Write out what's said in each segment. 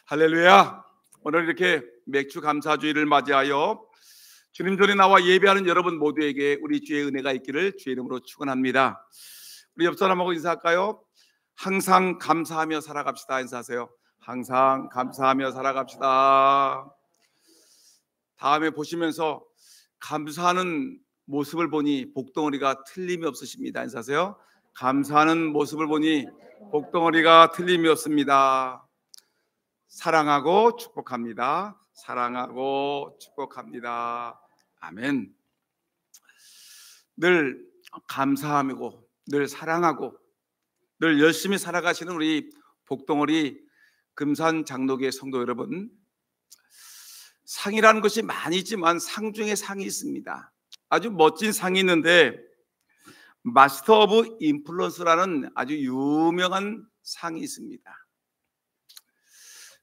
할렐루야. 오늘 이렇게 맥주 감사주의를 맞이하여 주님 전에 나와 예배하는 여러분 모두에게 우리 주의 은혜가 있기를 주의 이름으로 축원합니다. 우리 옆 사람하고 인사할까요? 항상 감사하며 살아갑시다. 인사하세요. 항상 감사하며 살아갑시다. 다음에 보시면서 감사하는 모습을 보니 복덩어리가 틀림이 없으십니다. 인사하세요. 감사하는 모습을 보니 복덩어리가 틀림이 없습니다. 사랑하고 축복합니다. 사랑하고 축복합니다. 아멘. 늘 감사하고 늘 사랑하고 늘 열심히 살아가시는 우리 복덩어리 금산 장로교회 성도 여러분, 상이라는 것이 많이 있지만 상 중에 상이 있습니다. 아주 멋진 상이 있는데 마스터 오브 인플루언스라는 아주 유명한 상이 있습니다.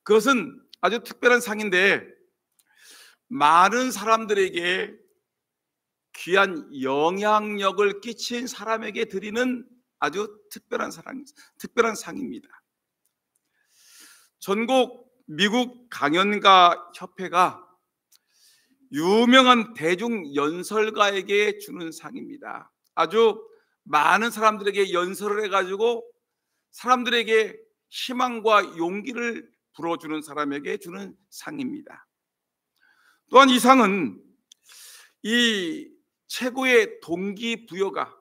그것은 아주 특별한 상인데 많은 사람들에게 귀한 영향력을 끼친 사람에게 드리는 아주 특별한 상입니다. 전국 미국 강연가 협회가 유명한 대중 연설가에게 주는 상입니다. 아주 많은 사람들에게 연설을 해가지고 사람들에게 희망과 용기를 불어주는 사람에게 주는 상입니다. 또한 이 상은 이 최고의 동기부여가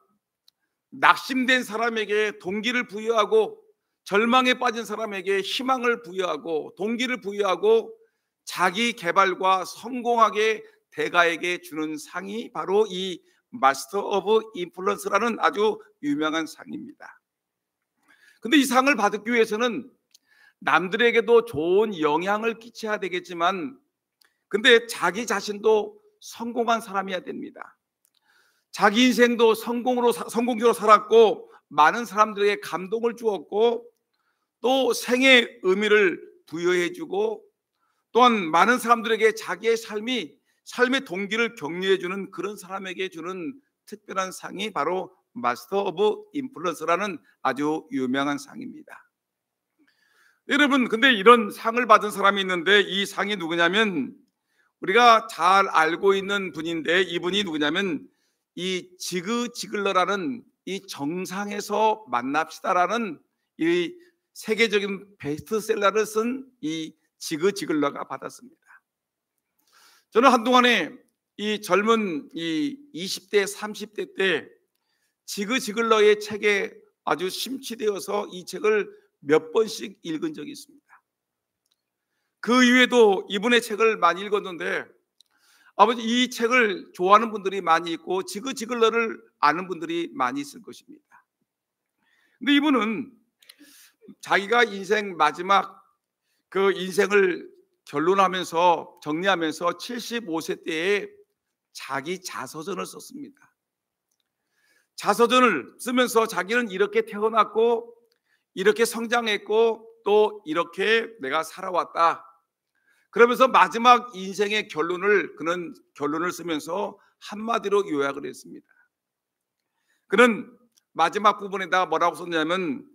낙심된 사람에게 동기를 부여하고 절망에 빠진 사람에게 희망을 부여하고 동기를 부여하고 자기 개발과 성공하게 대가에게 주는 상이 바로 이 마스터 오브 인플루언스라는 아주 유명한 상입니다. 근데 이 상을 받기 위해서는 남들에게도 좋은 영향을 끼쳐야 되겠지만 근데 자기 자신도 성공한 사람이어야 됩니다. 자기 인생도 성공적으로 살았고 많은 사람들에게 감동을 주었고 또 생의 의미를 부여해주고 또한 많은 사람들에게 자기의 삶의 동기를 격려해주는 그런 사람에게 주는 특별한 상이 바로 마스터 오브 인플루언스라는 아주 유명한 상입니다. 여러분, 근데 이런 상을 받은 사람이 있는데 이 상이 누구냐면 우리가 잘 알고 있는 분인데 이분이 누구냐면 이 지그 지글러라는 이 정상에서 만납시다라는 이 세계적인 베스트셀러를 쓴 이 지그 지글러가 받았습니다. 저는 한동안에 이 젊은 이 20대 30대 때 지그 지글러의 책에 아주 심취되어서 이 책을 몇 번씩 읽은 적이 있습니다. 그 이후에도 이분의 책을 많이 읽었는데 아버지 이 책을 좋아하는 분들이 많이 있고 지그 지글러를 아는 분들이 많이 있을 것입니다. 근데 이분은 자기가 인생 마지막 그 인생을 결론하면서 정리하면서 75세 때에 자기 자서전을 썼습니다. 자서전을 쓰면서 자기는 이렇게 태어났고 이렇게 성장했고 또 이렇게 내가 살아왔다. 그러면서 마지막 인생의 그는 결론을 쓰면서 한마디로 요약을 했습니다. 그는 마지막 부분에다 뭐라고 썼냐면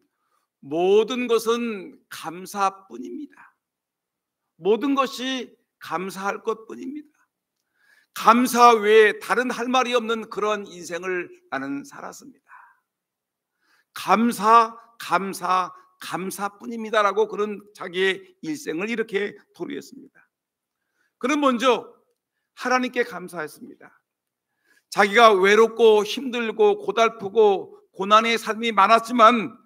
모든 것은 감사뿐입니다. 모든 것이 감사할 것뿐입니다. 감사 외에 다른 할 말이 없는 그런 인생을 나는 살았습니다. 감사뿐입니다라고 그런 자기의 일생을 이렇게 토로했습니다. 그는 먼저 하나님께 감사했습니다. 자기가 외롭고 힘들고 고달프고 고난의 삶이 많았지만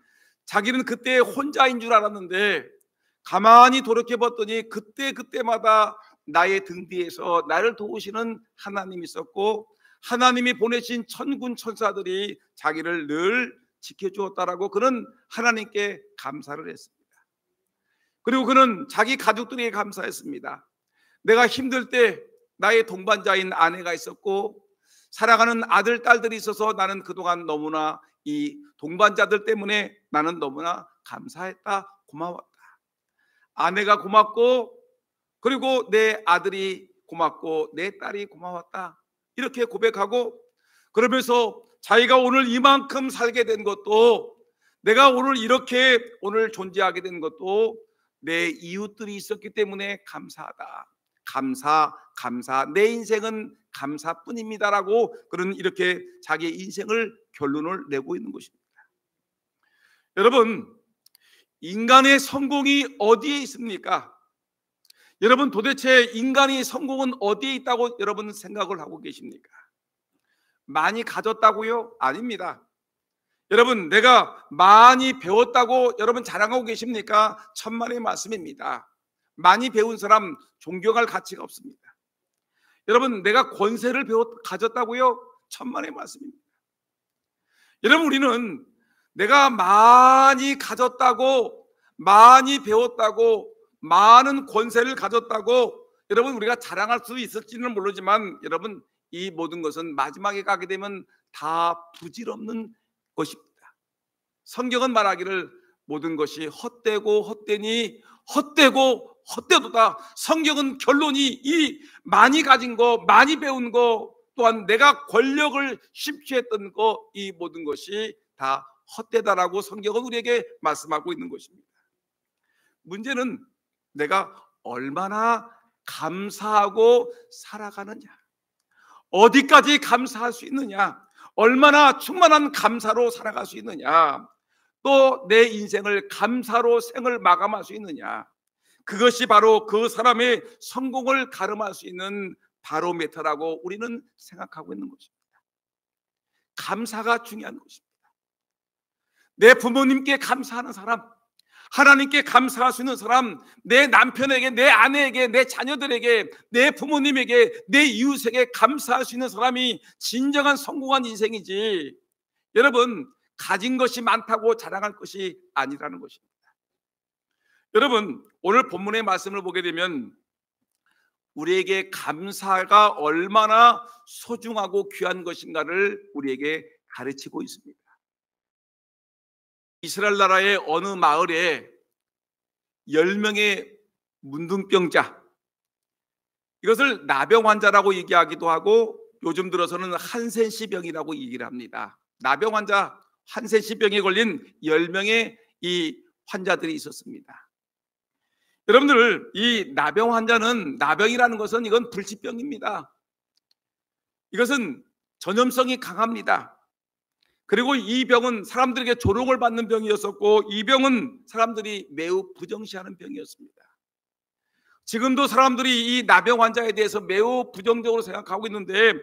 자기는 그때 혼자인 줄 알았는데 가만히 돌이켜봤더니 그때마다 나의 등 뒤에서 나를 도우시는 하나님이 있었고 하나님이 보내신 천군 천사들이 자기를 늘 지켜주었다라고 그는 하나님께 감사를 했습니다. 그리고 그는 자기 가족들에게 감사했습니다. 내가 힘들 때 나의 동반자인 아내가 있었고 사랑하는 아들, 딸들이 있어서 나는 그동안 너무나 이 동반자들 때문에 나는 너무나 감사했다, 고마웠다. 아내가 고맙고 그리고 내 아들이 고맙고 내 딸이 고마웠다 이렇게 고백하고 그러면서 자기가 오늘 이만큼 살게 된 것도 내가 오늘 이렇게 존재하게 된 것도 내 이웃들이 있었기 때문에 감사하다. 감사. 내 인생은 감사뿐입니다라고 그런 이렇게 자기의 인생을 결론을 내고 있는 것입니다. 여러분, 인간의 성공이 어디에 있습니까? 여러분, 도대체 인간의 성공은 어디에 있다고 여러분 생각을 하고 계십니까? 많이 가졌다고요? 아닙니다. 여러분, 내가 많이 배웠다고 여러분 자랑하고 계십니까? 천만의 말씀입니다. 많이 배운 사람 존경할 가치가 없습니다. 여러분, 내가 권세를 가졌다고요? 천만의 말씀입니다. 여러분, 우리는 내가 많이 가졌다고, 많이 배웠다고, 많은 권세를 가졌다고 여러분 우리가 자랑할 수 있을지는 모르지만 여러분, 이 모든 것은 마지막에 가게 되면 다 부질없는 것입니다. 성경은 말하기를 모든 것이 헛되고 헛되니 헛되고 헛되도다. 성경은 결론이 이 많이 가진 거, 많이 배운 거, 또한 내가 권력을 심취했던 거, 이 모든 것이 다 헛되다라고 성경은 우리에게 말씀하고 있는 것입니다. 문제는 내가 얼마나 감사하고 살아가느냐, 어디까지 감사할 수 있느냐, 얼마나 충만한 감사로 살아갈 수 있느냐, 또 내 인생을 감사로 생을 마감할 수 있느냐, 그것이 바로 그 사람의 성공을 가름할 수 있는 바로미터라고 우리는 생각하고 있는 것입니다. 감사가 중요한 것입니다. 내 부모님께 감사하는 사람, 하나님께 감사할 수 있는 사람, 내 남편에게, 내 아내에게, 내 자녀들에게, 내 부모님에게, 내 이웃에게 감사할 수 있는 사람이 진정한 성공한 인생이지, 여러분 가진 것이 많다고 자랑할 것이 아니라는 것입니다. 여러분, 오늘 본문의 말씀을 보게 되면 우리에게 감사가 얼마나 소중하고 귀한 것인가를 우리에게 가르치고 있습니다. 이스라엘 나라의 어느 마을에 10명의 문둥병자, 이것을 나병 환자라고 얘기하기도 하고 요즘 들어서는 한센시병이라고 얘기를 합니다. 나병 환자, 한센시병에 걸린 10명의 이 환자들이 있었습니다. 여러분들, 이 나병 환자는, 나병이라는 것은 이건 불치병입니다. 이것은 전염성이 강합니다. 그리고 이 병은 사람들에게 조롱을 받는 병이었었고, 이 병은 사람들이 매우 부정시하는 병이었습니다. 지금도 사람들이 이 나병 환자에 대해서 매우 부정적으로 생각하고 있는데,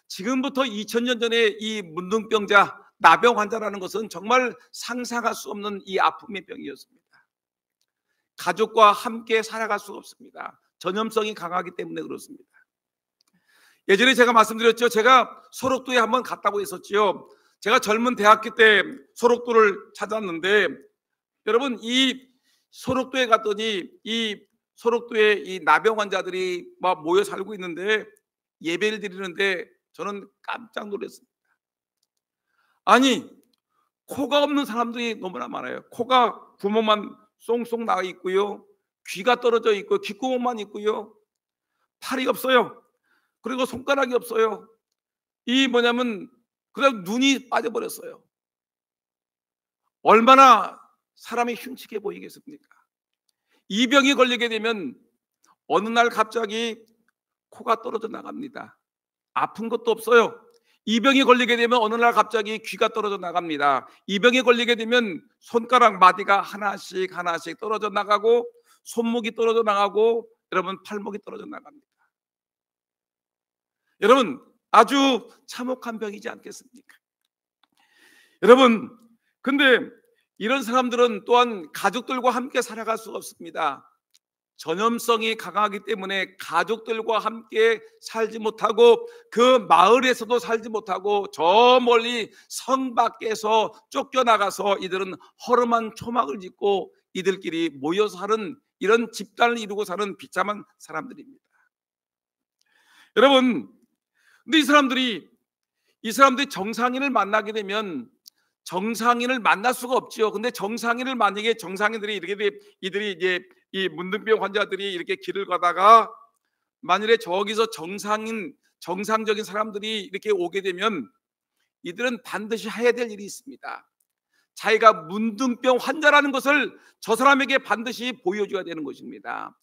지금부터 2000년 전에 이 문둥병자, 나병 환자라는 것은 정말 상상할 수 없는 이 아픔의 병이었습니다. 가족과 함께 살아갈 수가 없습니다. 전염성이 강하기 때문에 그렇습니다. 예전에 제가 말씀드렸죠. 제가 소록도에 한번 갔다고 했었지요. 제가 젊은 대학교 때 소록도를 찾았는데, 여러분, 이 소록도에 갔더니 이 소록도에 이 나병 환자들이 막 모여 살고 있는데 예배를 드리는데 저는 깜짝 놀랐습니다. 아니, 코가 없는 사람들이 너무나 많아요. 코가 구멍만 쏙쏙 나와 있고요, 귀가 떨어져 있고 귓구멍만 있고요, 팔이 없어요. 그리고 손가락이 없어요. 이 뭐냐면 그냥 눈이 빠져버렸어요. 얼마나 사람이 흉측해 보이겠습니까? 이 병이 걸리게 되면 어느 날 갑자기 코가 떨어져 나갑니다. 아픈 것도 없어요. 이 병이 걸리게 되면 어느 날 갑자기 귀가 떨어져 나갑니다. 이 병이 걸리게 되면 손가락 마디가 하나씩 떨어져 나가고, 손목이 떨어져 나가고, 여러분 팔목이 떨어져 나갑니다. 여러분, 아주 참혹한 병이지 않겠습니까? 여러분, 근데 이런 사람들은 또한 가족들과 함께 살아갈 수가 없습니다. 전염성이 강하기 때문에 가족들과 함께 살지 못하고, 그 마을에서도 살지 못하고, 저 멀리 성 밖에서 쫓겨나가서 이들은 허름한 초막을 짓고 이들끼리 모여서 사는, 이런 집단을 이루고 사는 비참한 사람들입니다. 여러분, 근데 이 사람들이 정상인을 만나게 되면 정상인을 만날 수가 없지요. 근데 정상인을 만약에 정상인들이 이들이 이제 이 문둥병 환자들이 이렇게 길을 가다가 만일에 저기서 정상적인 사람들이 이렇게 오게 되면 이들은 반드시 해야 될 일이 있습니다. 자기가 문둥병 환자라는 것을 저 사람에게 반드시 보여줘야 되는 것입니다.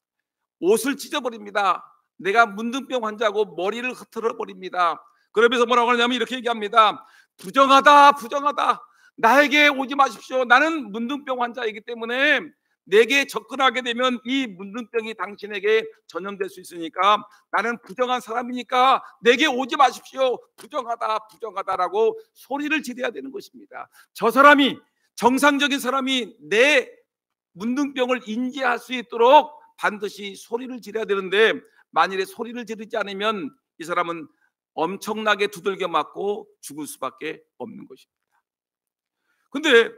옷을 찢어버립니다. 내가 문둥병 환자고 머리를 흐트러 버립니다. 그러면서 뭐라고 하냐면 이렇게 얘기합니다. 부정하다, 부정하다. 나에게 오지 마십시오. 나는 문둥병 환자이기 때문에 내게 접근하게 되면 이 문둥병이 당신에게 전염될 수 있으니까 나는 부정한 사람이니까 내게 오지 마십시오. 부정하다, 부정하다라고 소리를 지르야 되는 것입니다. 저 사람이, 정상적인 사람이 내 문둥병을 인지할 수 있도록 반드시 소리를 지르야 되는데, 만일에 소리를 지르지 않으면 이 사람은 엄청나게 두들겨 맞고 죽을 수밖에 없는 것입니다. 근데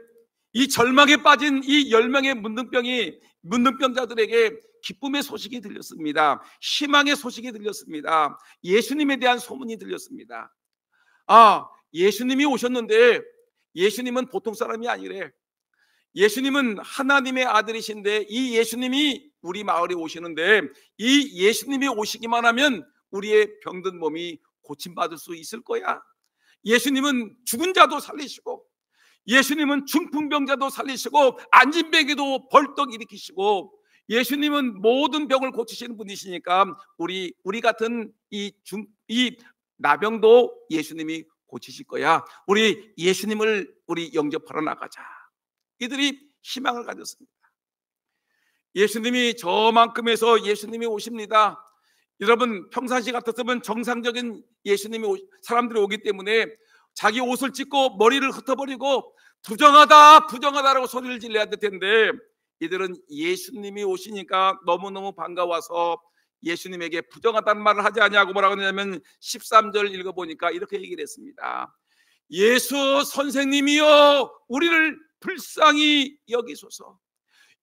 이 절망에 빠진 이 10명의 문둥병자들에게 기쁨의 소식이 들렸습니다. 희망의 소식이 들렸습니다. 예수님에 대한 소문이 들렸습니다. 아, 예수님이 오셨는데 예수님은 보통 사람이 아니래. 예수님은 하나님의 아들이신데 이 예수님이 우리 마을에 오시는데 이 예수님이 오시기만 하면 우리의 병든 몸이 고침받을 수 있을 거야. 예수님은 죽은 자도 살리시고, 예수님은 중풍병자도 살리시고, 안진뱅이도 벌떡 일으키시고, 예수님은 모든 병을 고치시는 분이시니까 우리 같은 이 나병도 예수님이 고치실 거야. 우리 예수님을 우리 영접하러 나가자. 이들이 희망을 가졌습니다. 예수님이 저만큼에서 예수님이 오십니다. 여러분, 평상시 같았으면 정상적인 사람들이 오기 때문에 자기 옷을 찢고 머리를 흩어버리고 부정하다, 부정하다라고 소리를 질러야 될 텐데, 이들은 예수님이 오시니까 너무너무 반가워서 예수님에게 부정하다는 말을 하지 않냐고 뭐라고 하냐면 13절 읽어보니까 이렇게 얘기를 했습니다. 예수 선생님이여 우리를 불쌍히 여기소서.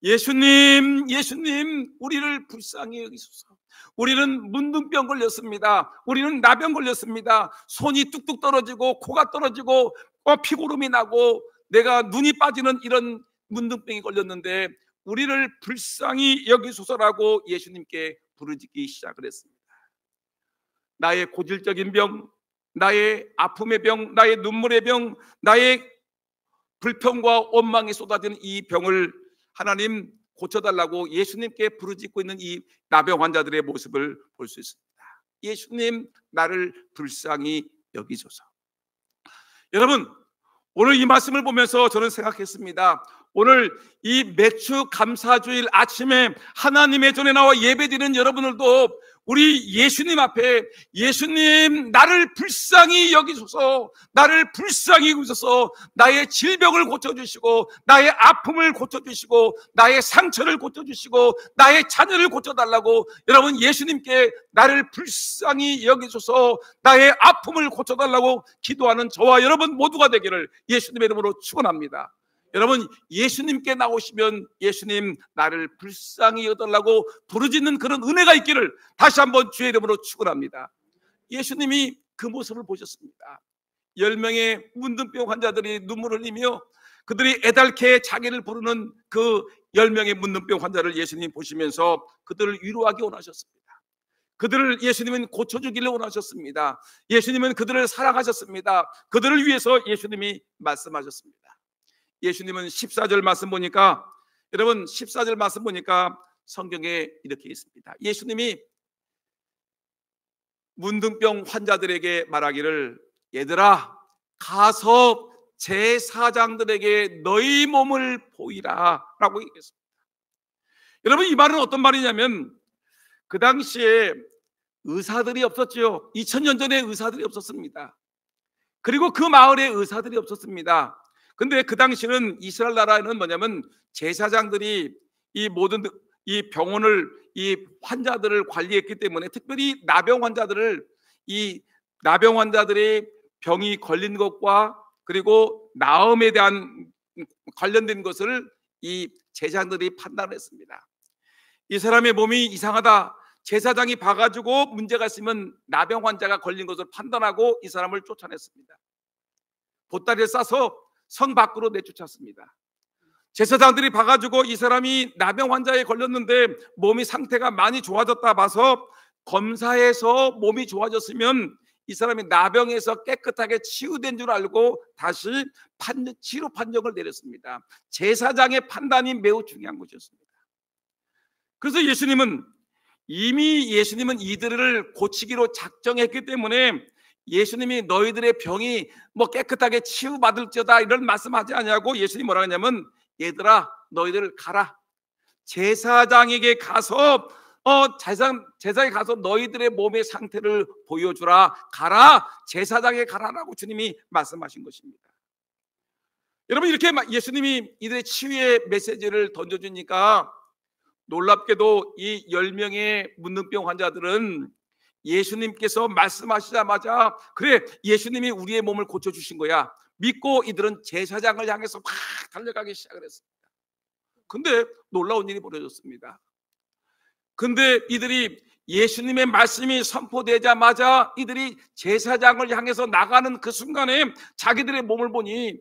예수님, 예수님 우리를 불쌍히 여기소서. 우리는 문둥병 걸렸습니다. 우리는 나병 걸렸습니다. 손이 뚝뚝 떨어지고 코가 떨어지고 피고름이 나고 내가 눈이 빠지는 이런 문둥병이 걸렸는데 우리를 불쌍히 여기소서라고 예수님께 부르짖기 시작을 했습니다. 나의 고질적인 병, 나의 아픔의 병, 나의 눈물의 병, 나의 불평과 원망이 쏟아지는 이 병을 하나님 고쳐달라고 예수님께 부르짖고 있는 이 나병 환자들의 모습을 볼 수 있습니다. 예수님 나를 불쌍히 여기소서. 여러분, 오늘 이 말씀을 보면서 저는 생각했습니다. 오늘 이 맥주 감사주일 아침에 하나님의 전에 나와 예배드리는 여러분들도 우리 예수님 앞에 예수님 나를 불쌍히 여기소서, 나를 불쌍히 여기소서, 나의 질병을 고쳐주시고 나의 아픔을 고쳐주시고 나의 상처를 고쳐주시고 나의 자녀를 고쳐달라고 여러분 예수님께 나를 불쌍히 여기소서, 나의 아픔을 고쳐달라고 기도하는 저와 여러분 모두가 되기를 예수님의 이름으로 축원합니다. 여러분, 예수님께 나오시면 예수님 나를 불쌍히 여달라고 부르짖는 그런 은혜가 있기를 다시 한번 주의 이름으로 축원합니다. 예수님이 그 모습을 보셨습니다. 10명의 문둥병 환자들이 눈물을 흘리며 그들이 애달게 자기를 부르는 그 10명의 문둥병 환자를 예수님 보시면서 그들을 위로하기 원하셨습니다. 그들을 예수님은 고쳐주기를 원하셨습니다. 예수님은 그들을 사랑하셨습니다. 그들을 위해서 예수님이 말씀하셨습니다. 예수님은 14절 말씀 보니까, 여러분 14절 말씀 보니까 성경에 이렇게 있습니다. 예수님이 문둥병 환자들에게 말하기를 얘들아 가서 제사장들에게 너희 몸을 보이라 라고 얘기했습니다. 여러분, 이 말은 어떤 말이냐면 그 당시에 의사들이 없었죠. 2000년 전에 의사들이 없었습니다. 그리고 그 마을에 의사들이 없었습니다. 근데 그 당시는 이스라엘 나라에는 뭐냐면 제사장들이 이 모든 이 병원을, 이 환자들을 관리했기 때문에 특별히 나병 환자들을, 이 나병 환자들의 병이 걸린 것과 그리고 나음에 대한 관련된 것을 이 제사장들이 판단했습니다. 이 사람의 몸이 이상하다, 제사장이 봐가지고 문제가 있으면 나병 환자가 걸린 것을 판단하고 이 사람을 쫓아냈습니다. 보따리를 싸서 성 밖으로 내쫓았습니다. 제사장들이 봐가지고 이 사람이 나병 환자에 걸렸는데 몸이 상태가 많이 좋아졌다 봐서 검사해서 몸이 좋아졌으면 이 사람이 나병에서 깨끗하게 치유된 줄 알고 다시 치료 판정을 내렸습니다. 제사장의 판단이 매우 중요한 것이었습니다. 그래서 예수님은 이들을 고치기로 작정했기 때문에 예수님이 너희들의 병이 뭐 깨끗하게 치유받을지어다 이런 말씀하지 않냐고 예수님이 뭐라 하냐면, 얘들아 너희들 가라, 제사장에게 가서 제사장에 가서 너희들의 몸의 상태를 보여주라, 가라, 제사장에 가라라고 주님이 말씀하신 것입니다. 여러분, 이렇게 예수님이 이들의 치유의 메시지를 던져주니까 놀랍게도 이 10명의 문둥병 환자들은 예수님께서 말씀하시자마자 그래, 예수님이 우리의 몸을 고쳐주신 거야 믿고 이들은 제사장을 향해서 확 달려가기 시작을 했습니다. 근데 놀라운 일이 벌어졌습니다. 근데 이들이 예수님의 말씀이 선포되자마자 이들이 제사장을 향해서 나가는 그 순간에 자기들의 몸을 보니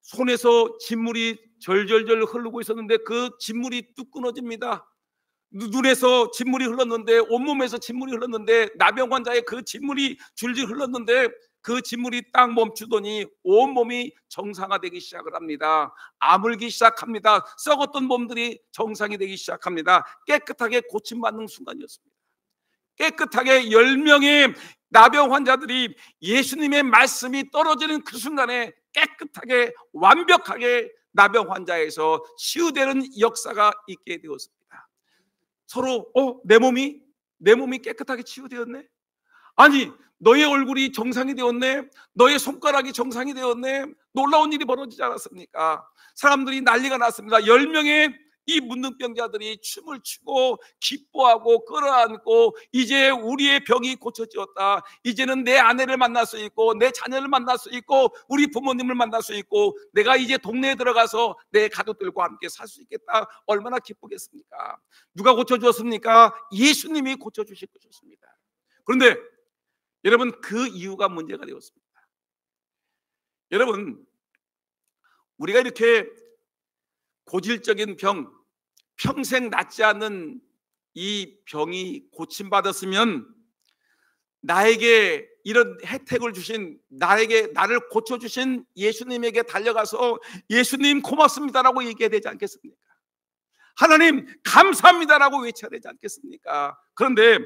손에서 진물이 절절절 흐르고 있었는데 그 진물이 뚝 끊어집니다. 눈에서 진물이 흘렀는데, 온몸에서 진물이 흘렀는데, 나병 환자의 그 진물이 줄줄 흘렀는데 그 진물이 딱 멈추더니 온몸이 정상화되기 시작을 합니다. 아물기 시작합니다. 썩었던 몸들이 정상이 되기 시작합니다. 깨끗하게 고침받는 순간이었습니다. 깨끗하게 10명의 나병 환자들이 예수님의 말씀이 떨어지는 그 순간에 깨끗하게 완벽하게 나병 환자에서 치유되는 역사가 있게 되었습니다. 서로 내 몸이 깨끗하게 치유되었네. 아니, 너의 얼굴이 정상이 되었네. 너의 손가락이 정상이 되었네. 놀라운 일이 벌어지지 않았습니까? 사람들이 난리가 났습니다. 10명의 이 문둥병자들이 춤을 추고 기뻐하고 끌어안고, 이제 우리의 병이 고쳐지었다. 이제는 내 아내를 만날 수 있고 내 자녀를 만날 수 있고 우리 부모님을 만날 수 있고 내가 이제 동네에 들어가서 내 가족들과 함께 살 수 있겠다. 얼마나 기쁘겠습니까? 누가 고쳐주었습니까? 예수님이 고쳐주실 것이었습니다. 그런데 여러분, 그 이유가 문제가 되었습니다. 여러분, 우리가 이렇게 고질적인 병, 평생 낫지 않는 이 병이 고침받았으면 나에게 이런 혜택을 주신, 나를 고쳐주신 예수님에게 달려가서 예수님 고맙습니다라고 얘기해야 되지 않겠습니까? 하나님 감사합니다라고 외쳐야 되지 않겠습니까? 그런데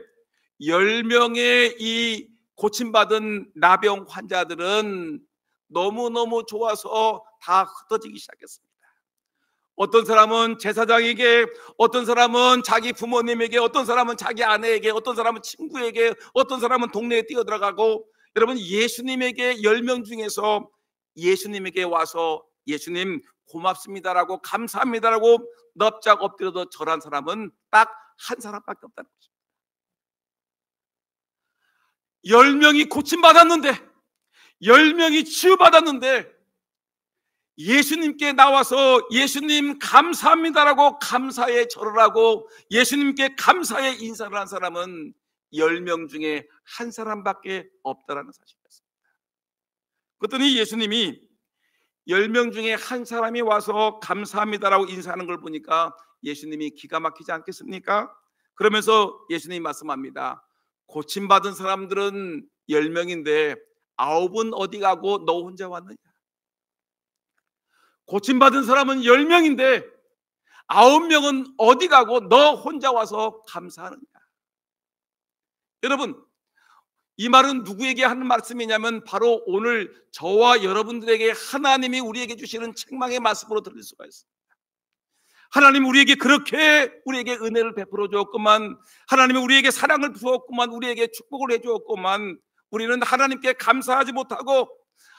10명의 이 고침받은 나병 환자들은 너무너무 좋아서 다 흩어지기 시작했습니다. 어떤 사람은 제사장에게, 어떤 사람은 자기 부모님에게, 어떤 사람은 자기 아내에게, 어떤 사람은 친구에게, 어떤 사람은 동네에 뛰어들어가고, 여러분, 예수님에게 10명 중에서 예수님에게 와서 예수님 고맙습니다라고, 감사합니다라고 납작 엎드려서 절한 사람은 딱 한 사람밖에 없다는 것입니다. 10명이 고침받았는데, 10명이 치유받았는데 예수님께 나와서 예수님 감사합니다라고 감사의 절을 하고 예수님께 감사의 인사를 한 사람은 10명 중에 한 사람밖에 없다라는 사실이었습니다. 그랬더니 예수님이 10명 중에 한 사람이 와서 감사합니다라고 인사하는 걸 보니까 예수님이 기가 막히지 않겠습니까? 그러면서 예수님이 말씀합니다. 고침받은 사람들은 10명인데 9은 어디 가고 너 혼자 왔느냐? 고침받은 사람은 10명인데 9명은 어디 가고 너 혼자 와서 감사하느냐? 여러분, 이 말은 누구에게 하는 말씀이냐면 바로 오늘 저와 여러분들에게 하나님이 우리에게 주시는 책망의 말씀으로 들릴 수가 있습니다. 하나님 우리에게 그렇게 우리에게 은혜를 베풀어 주었구만. 하나님이 우리에게 사랑을 부었구만. 우리에게 축복을 해 주었구만. 우리는 하나님께 감사하지 못하고,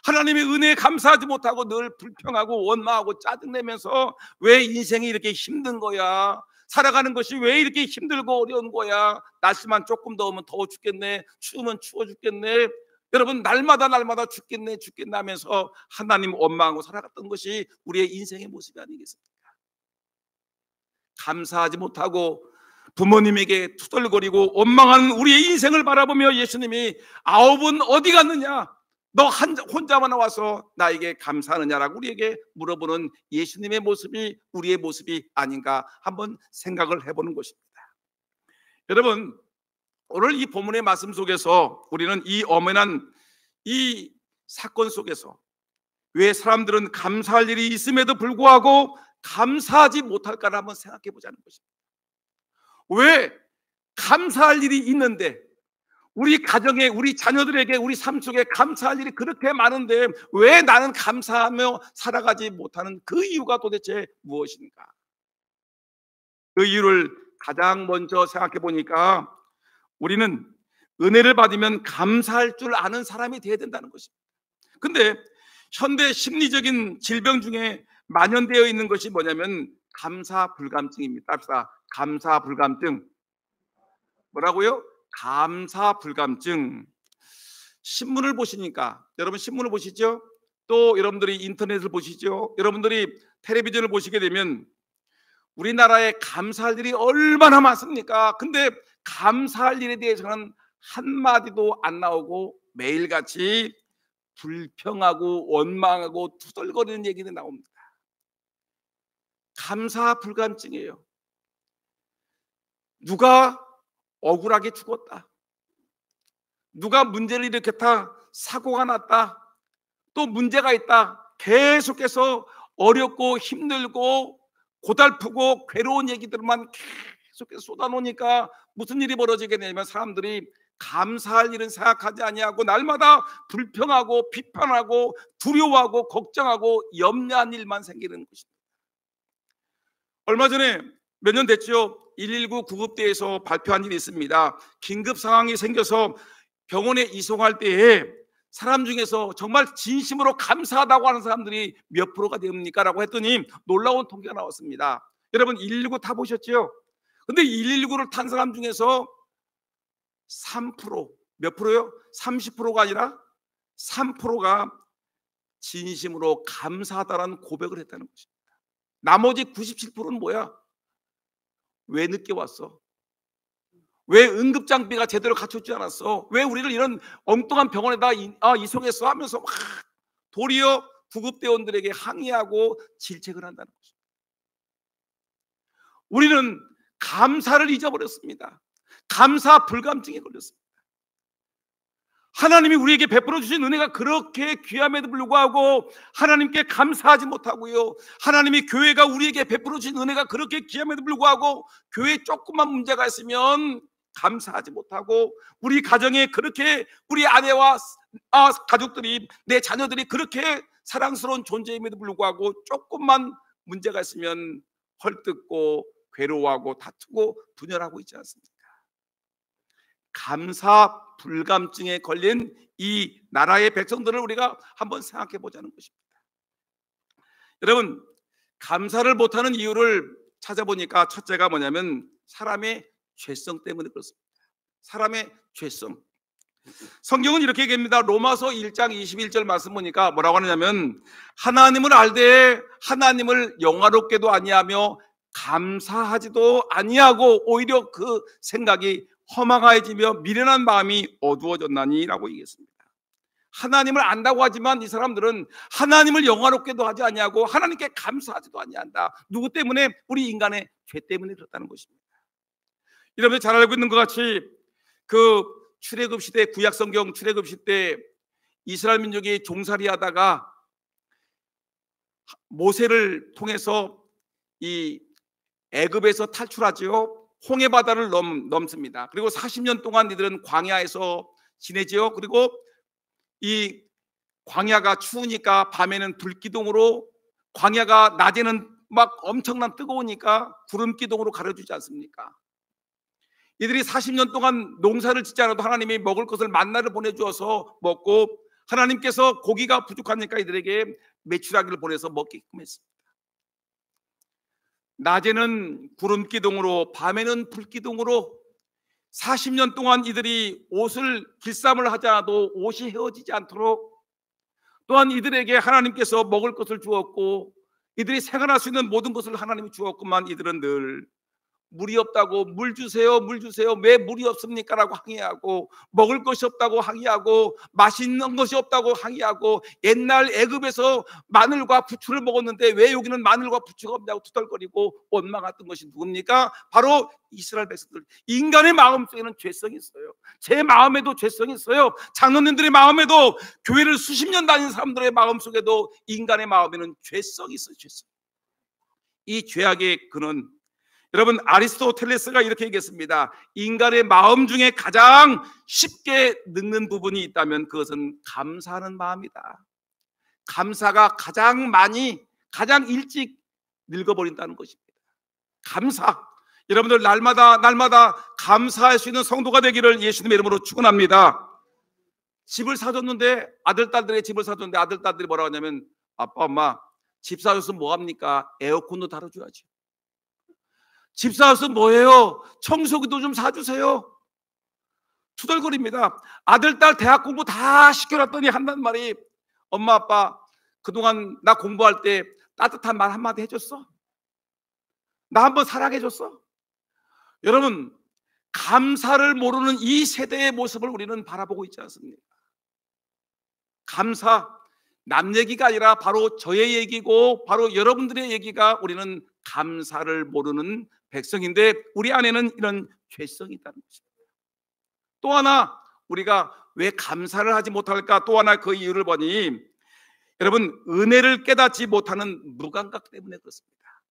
하나님의 은혜에 감사하지 못하고 늘 불평하고 원망하고 짜증내면서 왜 인생이 이렇게 힘든 거야? 살아가는 것이 왜 이렇게 힘들고 어려운 거야? 날씨만 조금 더우면 더워 죽겠네. 추우면 추워 죽겠네. 여러분, 날마다 죽겠네 하면서 하나님 원망하고 살아갔던 것이 우리의 인생의 모습이 아니겠습니까? 감사하지 못하고 부모님에게 투덜거리고 원망하는 우리의 인생을 바라보며 예수님이 9은 어디 갔느냐? 너 혼자만 와서 나에게 감사하느냐라고 우리에게 물어보는 예수님의 모습이 우리의 모습이 아닌가 한번 생각을 해보는 것입니다. 여러분, 오늘 이 본문의 말씀 속에서 우리는 이 엄연한 이 사건 속에서 왜 사람들은 감사할 일이 있음에도 불구하고 감사하지 못할까를 한번 생각해 보자는 것입니다. 왜 감사할 일이 있는데 우리 가정에, 우리 자녀들에게, 우리 삶 속에 감사할 일이 그렇게 많은데 왜 나는 감사하며 살아가지 못하는 그 이유가 도대체 무엇인가? 그 이유를 가장 먼저 생각해 보니까 우리는 은혜를 받으면 감사할 줄 아는 사람이 되어야 된다는 것입니다. 근데 현대 심리적인 질병 중에 만연되어 있는 것이 뭐냐면 감사불감증입니다. 합시다. 감사불감증. 뭐라고요? 감사불감증. 신문을 보시니까, 여러분 신문을 보시죠? 또 여러분들이 인터넷을 보시죠? 여러분들이 텔레비전을 보시게 되면 우리나라에 감사할 일이 얼마나 많습니까? 근데 감사할 일에 대해서는 한마디도 안 나오고 매일같이 불평하고 원망하고 투덜거리는 얘기가 나옵니다. 감사불감증이에요. 누가 억울하게 죽었다, 누가 문제를 일으켰다, 사고가 났다, 또 문제가 있다, 계속해서 어렵고 힘들고 고달프고 괴로운 얘기들만 계속해서 쏟아놓으니까 무슨 일이 벌어지게 되냐면 사람들이 감사할 일은 생각하지 아니하고 날마다 불평하고 비판하고 두려워하고 걱정하고 염려한 일만 생기는 것입니다. 얼마 전에 몇 년 됐죠? 119 구급대에서 발표한 일이 있습니다. 긴급 상황이 생겨서 병원에 이송할 때에 사람 중에서 정말 진심으로 감사하다고 하는 사람들이 몇 프로가 됩니까? 라고 했더니 놀라운 통계가 나왔습니다. 여러분 119 타보셨죠? 근데 119를 탄 사람 중에서 3%, 몇 프로요? 30%가 아니라 3%가 진심으로 감사하다라는 고백을 했다는 것입니다. 나머지 97%는 뭐야? 왜 늦게 왔어? 왜 응급장비가 제대로 갖춰지지 않았어? 왜 우리를 이런 엉뚱한 병원에다 이송했어? 하면서 막 도리어 구급대원들에게 항의하고 질책을 한다는 것입니다. 우리는 감사를 잊어버렸습니다. 감사 불감증에 걸렸습니다. 하나님이 우리에게 베풀어 주신 은혜가 그렇게 귀함에도 불구하고 하나님께 감사하지 못하고요, 하나님이 교회가 우리에게 베풀어 주신 은혜가 그렇게 귀함에도 불구하고 교회에 조금만 문제가 있으면 감사하지 못하고, 우리 가정에 그렇게 우리 아내와 가족들이, 내 자녀들이 그렇게 사랑스러운 존재임에도 불구하고 조금만 문제가 있으면 헐뜯고 괴로워하고 다투고 분열하고 있지 않습니까? 감사 불감증에 걸린 이 나라의 백성들을 우리가 한번 생각해 보자는 것입니다. 여러분, 감사를 못하는 이유를 찾아보니까 첫째가 뭐냐면 사람의 죄성 때문에 그렇습니다. 사람의 죄성. 성경은 이렇게 얘기합니다. 로마서 1장 21절 말씀 보니까 뭐라고 하느냐면 하나님을 알되 하나님을 영화롭게도 아니하며 감사하지도 아니하고 오히려 그 생각이 허망해지며 미련한 마음이 어두워졌나니 라고 얘기했습니다. 하나님을 안다고 하지만 이 사람들은 하나님을 영화롭게도 하지 아니하고 하나님께 감사하지도 아니한다. 누구 때문에? 우리 인간의 죄 때문에 그렇다는 것입니다. 여러분들 잘 알고 있는 것 같이 그 출애굽 시대, 구약 성경 출애굽 시대 이스라엘 민족이 종살이 하다가 모세를 통해서 이 애굽에서 탈출하죠. 홍해 바다를 넘습니다. 그리고 40년 동안 이들은 광야에서 지내지요. 그리고 이 광야가 추우니까 밤에는 불기둥으로, 광야가 낮에는 막 엄청난 뜨거우니까 구름기둥으로 가려주지 않습니까? 이들이 40년 동안 농사를 짓지 않아도 하나님이 먹을 것을 만나를 보내주어서 먹고, 하나님께서 고기가 부족하니까 이들에게 메추라기를 보내서 먹게끔 했습니다. 낮에는 구름기둥으로 밤에는 불기둥으로 40년 동안 이들이 옷을 길쌈을 하지 않아도 옷이 헤어지지 않도록, 또한 이들에게 하나님께서 먹을 것을 주었고 이들이 생활할 수 있는 모든 것을 하나님이 주었구만 이들은 늘 물이 없다고 물 주세요, 물 주세요. 왜 물이 없습니까? 라고 항의하고, 먹을 것이 없다고 항의하고, 맛있는 것이 없다고 항의하고, 옛날 애굽에서 마늘과 부추를 먹었는데 왜 여기는 마늘과 부추가 없냐고 투덜거리고 원망했던 것이 누굽니까? 바로 이스라엘 백성들. 인간의 마음 속에는 죄성이 있어요. 제 마음에도 죄성이 있어요. 장로님들의 마음에도, 교회를 수십 년 다닌 사람들의 마음 속에도 인간의 마음에는 죄성이 있어요. 죄성. 이 죄악의 근원, 여러분 아리스토텔레스가 이렇게 얘기했습니다. 인간의 마음 중에 가장 쉽게 늙는 부분이 있다면 그것은 감사하는 마음이다. 감사가 가장 일찍 늙어버린다는 것입니다. 감사. 여러분들 날마다 감사할 수 있는 성도가 되기를 예수님의 이름으로 축원합니다. 집을 사줬는데, 아들 딸들의 집을 사줬는데 아들 딸들이 뭐라고 하냐면, 아빠 엄마 집 사줬으면 뭐합니까? 에어컨도 달아줘야지. 집 사줬으면 뭐해요? 청소기도 좀 사주세요. 투덜거립니다. 아들 딸 대학 공부 다 시켜놨더니 한단 말이, 엄마 아빠 그동안 나 공부할 때 따뜻한 말 한마디 해줬어? 나 한번 사랑해줬어? 여러분, 감사를 모르는 이 세대의 모습을 우리는 바라보고 있지 않습니까? 감사, 남 얘기가 아니라 바로 저의 얘기고 바로 여러분들의 얘기가, 우리는 감사를 모르는 백성인데 우리 안에는 이런 죄성이 있다는 것입니다. 또 하나, 우리가 왜 감사를 하지 못할까? 또 하나 그 이유를 보니, 여러분 은혜를 깨닫지 못하는 무감각 때문에 그렇습니다.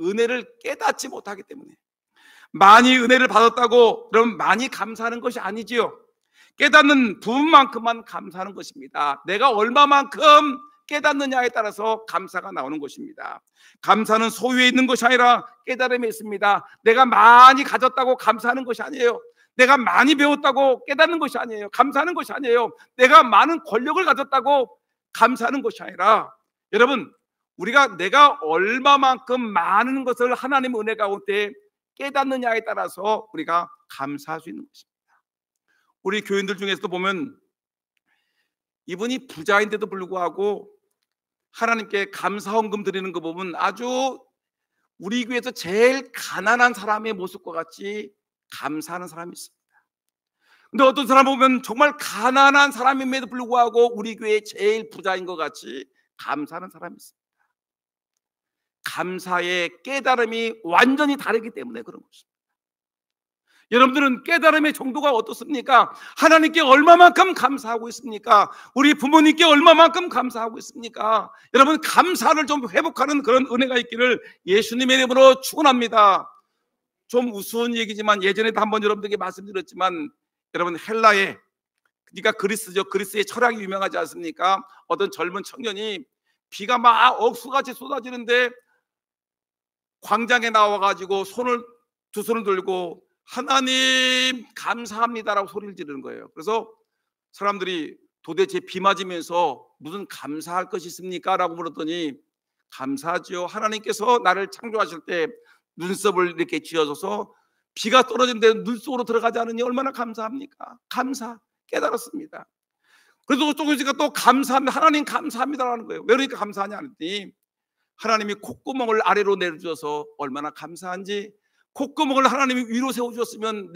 은혜를 깨닫지 못하기 때문에. 많이 은혜를 받았다고 그럼 많이 감사하는 것이 아니지요. 깨닫는 부분만큼만 감사하는 것입니다. 내가 얼마만큼 깨닫느냐에 따라서 감사가 나오는 것입니다. 감사는 소유에 있는 것이 아니라 깨달음에 있습니다. 내가 많이 가졌다고 감사하는 것이 아니에요. 내가 많이 배웠다고 깨닫는 것이 아니에요. 감사하는 것이 아니에요. 내가 많은 권력을 가졌다고 감사하는 것이 아니라, 여러분 내가 얼마만큼 많은 것을 하나님의 은혜 가운데 깨닫느냐에 따라서 우리가 감사할 수 있는 것입니다. 우리 교인들 중에서도 보면 이분이 부자인데도 불구하고 하나님께 감사헌금 드리는 거 보면 아주 우리 교회에서 제일 가난한 사람의 모습과 같이 감사하는 사람이 있습니다. 근데 어떤 사람 보면 정말 가난한 사람임에도 불구하고 우리 교회의 제일 부자인 것 같이 감사하는 사람이 있습니다. 감사의 깨달음이 완전히 다르기 때문에 그런 것입니다. 여러분들은 깨달음의 정도가 어떻습니까? 하나님께 얼마만큼 감사하고 있습니까? 우리 부모님께 얼마만큼 감사하고 있습니까? 여러분 감사를 좀 회복하는 그런 은혜가 있기를 예수님의 이름으로 축원합니다. 좀 우스운 얘기지만 예전에도 한번 여러분들에게 말씀드렸지만, 여러분 헬라에, 그러니까 그리스죠. 그리스의 철학이 유명하지 않습니까? 어떤 젊은 청년이 비가 막 억수같이 쏟아지는데 광장에 나와가지고 두 손을 들고 하나님 감사합니다라고 소리를 지르는 거예요. 그래서 사람들이 도대체 비 맞으면서 무슨 감사할 것이 있습니까? 라고 물었더니, 감사하죠. 하나님께서 나를 창조하실 때 눈썹을 이렇게 쥐어줘서 비가 떨어지는데 눈 속으로 들어가지 않으니 얼마나 감사합니까? 감사, 깨달았습니다. 그래도 조금 있으니까 또 감사합니다. 하나님 감사합니다라는 거예요. 왜 그러니까 감사하냐 했더니, 하나님이 콧구멍을 아래로 내려줘서 얼마나 감사한지, 콧구멍을 하나님이 위로 세워주셨으면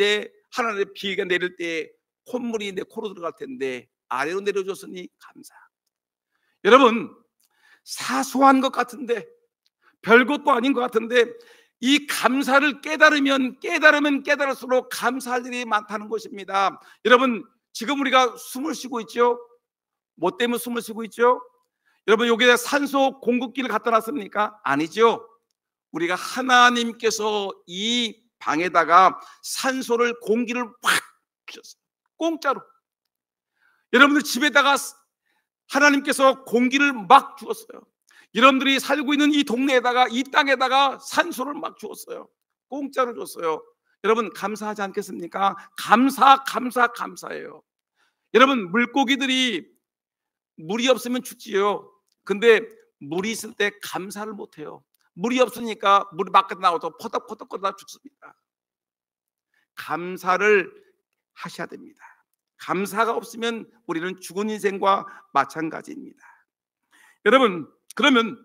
하나님의 비가 내릴 때 콧물이 내 코로 들어갈 텐데 아래로 내려줬으니 감사. 여러분 사소한 것 같은데, 별것도 아닌 것 같은데, 이 감사를 깨달으면 깨달을수록 감사할 일이 많다는 것입니다. 여러분 지금 우리가 숨을 쉬고 있죠? 뭐 때문에 숨을 쉬고 있죠? 여러분 여기에 산소 공급기를 갖다 놨습니까? 아니죠. 우리가 하나님께서 이 방에다가 산소를, 공기를 확 주셨어요. 공짜로. 여러분들 집에다가 하나님께서 공기를 막 주었어요. 여러분들이 살고 있는 이 동네에다가, 이 땅에다가 산소를 막 주었어요. 공짜로 줬어요. 여러분 감사하지 않겠습니까? 감사예요. 여러분 물고기들이 물이 없으면 죽지요. 근데 물이 있을 때 감사를 못해요. 물이 없으니까 물이 밖에 나와서 퍼덕퍼덕 거리다 죽습니다. 감사를 하셔야 됩니다. 감사가 없으면 우리는 죽은 인생과 마찬가지입니다. 여러분 그러면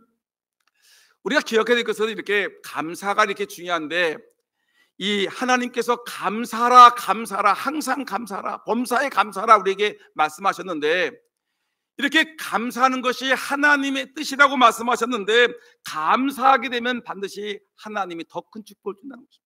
우리가 기억해야 될 것은, 이렇게 감사가 이렇게 중요한데, 이 하나님께서 감사하라, 감사하라, 항상 감사하라, 범사에 감사하라 우리에게 말씀하셨는데, 이렇게 감사하는 것이 하나님의 뜻이라고 말씀하셨는데, 감사하게 되면 반드시 하나님이 더 큰 축복을 준다는 것입니다.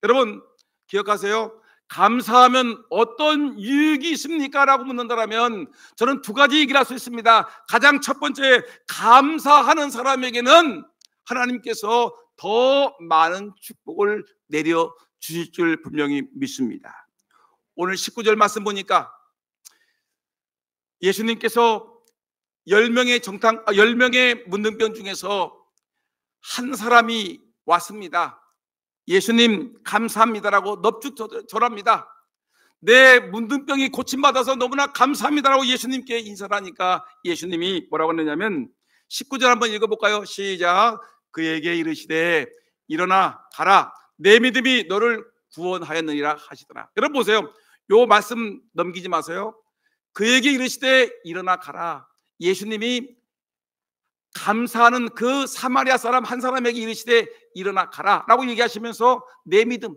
여러분 기억하세요. 감사하면 어떤 유익이 있습니까? 라고 묻는다면 저는 두 가지 얘기를 할 수 있습니다. 가장 첫 번째, 감사하는 사람에게는 하나님께서 더 많은 축복을 내려 주실 줄 분명히 믿습니다. 오늘 19절 말씀 보니까 예수님께서 10명의 문둥병 중에서 한 사람이 왔습니다. 예수님 감사합니다라고 넙죽 절합니다. 내 문둥병이 고침받아서 너무나 감사합니다라고 예수님께 인사를 하니까 예수님이 뭐라고 했느냐면 19절 한번 읽어볼까요? 시작. 그에게 이르시되 일어나 가라, 내 믿음이 너를 구원하였느니라 하시더라. 여러분 보세요. 요 말씀 넘기지 마세요. 그에게 이르시되 일어나 가라. 예수님이 감사하는 그 사마리아 사람 한 사람에게 이르시되 일어나 가라 라고 얘기하시면서 내 믿음,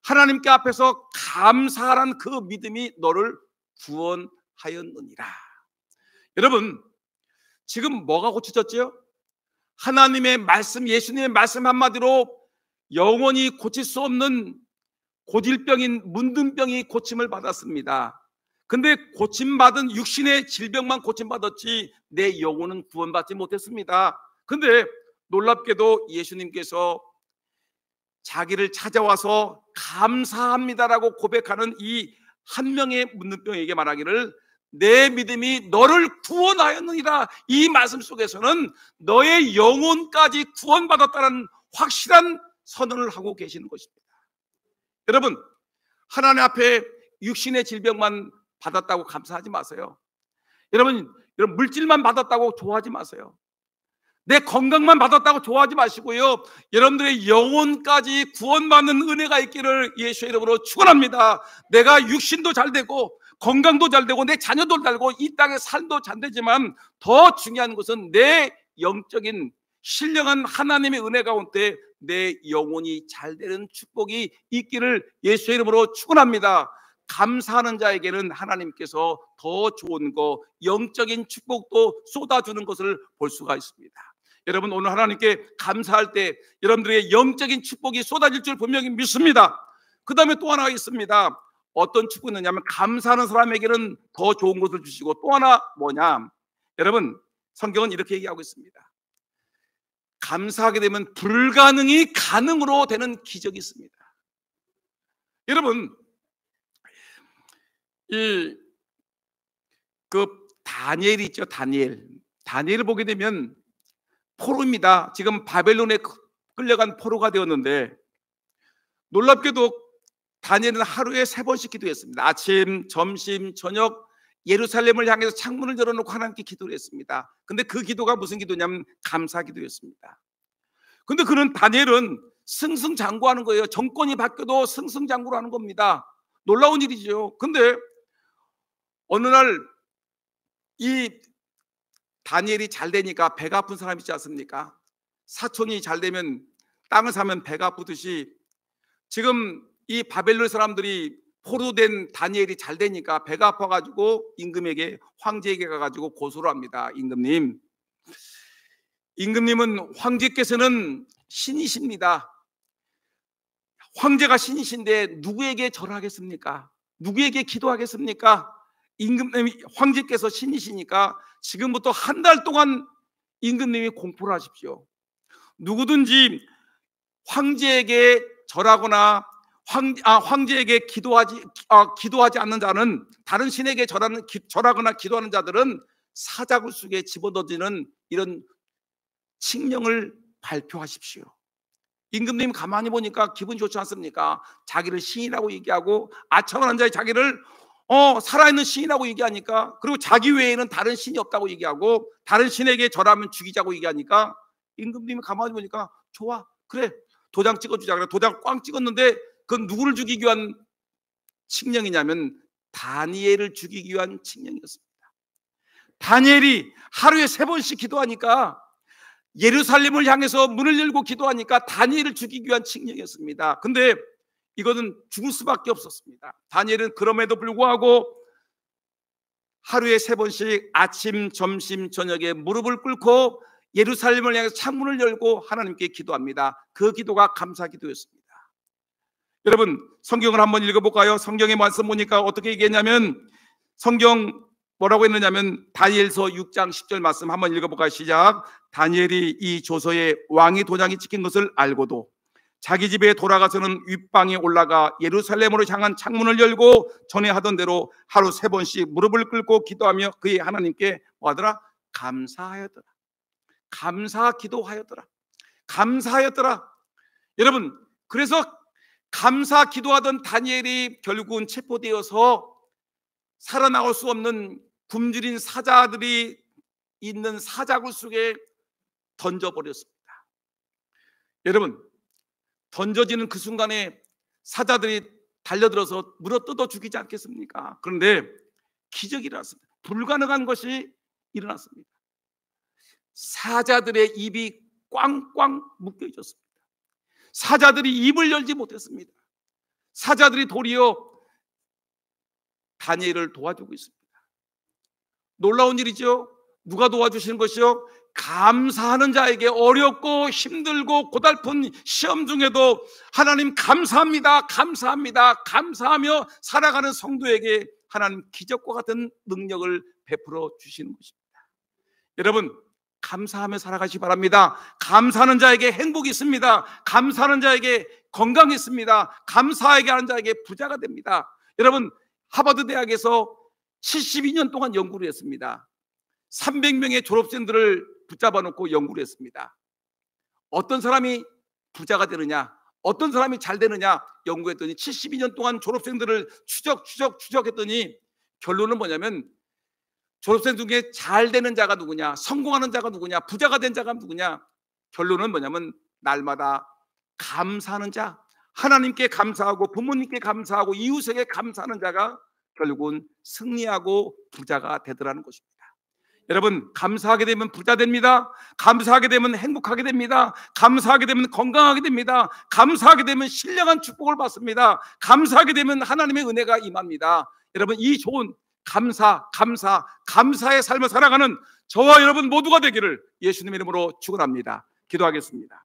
하나님께 앞에서 감사하라는 그 믿음이 너를 구원하였느니라. 여러분 지금 뭐가 고쳐졌지요? 하나님의 말씀, 예수님의 말씀 한마디로 영원히 고칠 수 없는 고질병인 문둥병이 고침을 받았습니다. 근데 고침받은 육신의 질병만 고침받았지 내 영혼은 구원받지 못했습니다. 근데 놀랍게도 예수님께서 자기를 찾아와서 감사합니다라고 고백하는 이 한 명의 문둥병에게 말하기를 내 믿음이 너를 구원하였느니라. 이 말씀 속에서는 너의 영혼까지 구원받았다는 확실한 선언을 하고 계시는 것입니다. 여러분 하나님 앞에 육신의 질병만 받았다고 감사하지 마세요. 여러분 물질만 받았다고 좋아하지 마세요. 내 건강만 받았다고 좋아하지 마시고요, 여러분들의 영혼까지 구원받는 은혜가 있기를 예수의 이름으로 축원합니다. 내가 육신도 잘 되고 건강도 잘 되고 내 자녀도 잘 되고 이 땅의 삶도 잘 되지만 더 중요한 것은 내 영적인 신령한 하나님의 은혜 가운데 내 영혼이 잘 되는 축복이 있기를 예수의 이름으로 축원합니다. 감사하는 자에게는 하나님께서 더 좋은 거, 영적인 축복도 쏟아주는 것을 볼 수가 있습니다. 여러분 오늘 하나님께 감사할 때 여러분들의 영적인 축복이 쏟아질 줄 분명히 믿습니다. 그 다음에 또 하나가 있습니다. 어떤 축복이 있느냐면 감사하는 사람에게는 더 좋은 것을 주시고, 또 하나 뭐냐, 여러분 성경은 이렇게 얘기하고 있습니다. 감사하게 되면 불가능이 가능으로 되는 기적이 있습니다. 여러분 다니엘이 있죠. 다니엘을 보게 되면 포로입니다. 지금 바벨론에 끌려간 포로가 되었는데 놀랍게도 다니엘은 하루에 3번씩 기도했습니다. 아침, 점심, 저녁 예루살렘을 향해서 창문을 열어놓고 하나님께 기도를 했습니다. 근데 그 기도가 무슨 기도냐면 감사 기도였습니다. 근데 다니엘은 승승장구하는 거예요. 정권이 바뀌어도 승승장구를 하는 겁니다. 놀라운 일이죠. 근데 어느 날 이 다니엘이 잘 되니까 배가 아픈 사람 있지 않습니까? 사촌이 잘 되면 땅을 사면 배가 아프듯이 지금 이 바벨론 사람들이 포로된 다니엘이 잘 되니까 배가 아파가지고 임금에게, 황제에게 가가지고 고소를 합니다. 임금님은 황제께서는 신이십니다. 황제가 신이신데 누구에게 절하겠습니까? 누구에게 기도하겠습니까? 임금님이, 황제께서 신이시니까 지금부터 한 달 동안 임금님이 공포를 하십시오. 누구든지 황제에게 절하거나 황제에게 기도하지 않는 자는, 다른 신에게 절하거나 기도하는 자들은 사자굴 속에 집어넣어지는 이런 칙령을 발표하십시오. 임금님 가만히 보니까 기분 좋지 않습니까? 자기를 신이라고 얘기하고 아첨한 자의 자기를 살아있는 신이라고 얘기하니까, 그리고 자기 외에는 다른 신이 없다고 얘기하고 다른 신에게 절하면 죽이자고 얘기하니까 임금님이 가만히 보니까 좋아, 그래, 도장 찍어주자. 그래 도장 꽝 찍었는데 그건 누구를 죽이기 위한 칙령이냐면 다니엘을 죽이기 위한 칙령이었습니다. 다니엘이 하루에 3번씩 기도하니까 예루살렘을 향해서 문을 열고 기도하니까 다니엘을 죽이기 위한 칙령이었습니다. 근데 이거는 죽을 수밖에 없었습니다. 다니엘은 그럼에도 불구하고 하루에 3번씩 아침, 점심, 저녁에 무릎을 꿇고 예루살렘을 향해서 창문을 열고 하나님께 기도합니다. 그 기도가 감사 기도였습니다. 여러분, 성경을 한번 읽어볼까요? 성경의 말씀 보니까 어떻게 얘기했냐면, 성경 뭐라고 했느냐면 다니엘서 6장 10절 말씀 한번 읽어볼까요? 시작. 다니엘이 이 조서에 왕의 도장이 찍힌 것을 알고도 자기 집에 돌아가서는 윗방에 올라가 예루살렘으로 향한 창문을 열고 전에 하던 대로 하루 3번씩 무릎을 꿇고 기도하며 그의 하나님께 뭐하더라? 감사하였더라. 감사 기도하였더라. 감사하였더라. 여러분, 그래서 감사 기도하던 다니엘이 결국은 체포되어서 살아나올 수 없는 굶주린 사자들이 있는 사자굴 속에 던져버렸습니다. 여러분, 던져지는 그 순간에 사자들이 달려들어서 물어뜯어 죽이지 않겠습니까? 그런데 기적이 일어났습니다. 불가능한 것이 일어났습니다. 사자들의 입이 꽝꽝 묶여 있었습니다. 사자들이 입을 열지 못했습니다. 사자들이 도리어 다니엘을 도와주고 있습니다. 놀라운 일이죠. 누가 도와주시는 것이요? 감사하는 자에게 어렵고 힘들고 고달픈 시험 중에도 하나님 감사합니다, 감사합니다, 감사하며 살아가는 성도에게 하나님 기적과 같은 능력을 베풀어 주시는 것입니다. 여러분, 감사하며 살아가시기 바랍니다. 감사하는 자에게 행복이 있습니다. 감사하는 자에게 건강이 있습니다. 감사하게 하는 자에게 부자가 됩니다. 여러분, 하버드 대학에서 72년 동안 연구를 했습니다. 300명의 졸업생들을 붙잡아 놓고 연구를 했습니다. 어떤 사람이 부자가 되느냐, 어떤 사람이 잘 되느냐 연구했더니 72년 동안 졸업생들을 추적했더니 결론은 뭐냐면 졸업생 중에 잘 되는 자가 누구냐, 성공하는 자가 누구냐, 부자가 된 자가 누구냐, 결론은 뭐냐면 날마다 감사하는 자, 하나님께 감사하고 부모님께 감사하고 이웃에게 감사하는 자가 결국은 승리하고 부자가 되더라는 것입니다. 여러분, 감사하게 되면 부자 됩니다. 감사하게 되면 행복하게 됩니다. 감사하게 되면 건강하게 됩니다. 감사하게 되면 신령한 축복을 받습니다. 감사하게 되면 하나님의 은혜가 임합니다. 여러분, 이 좋은 감사의 삶을 살아가는 저와 여러분 모두가 되기를 예수님의 이름으로 축원합니다. 기도하겠습니다.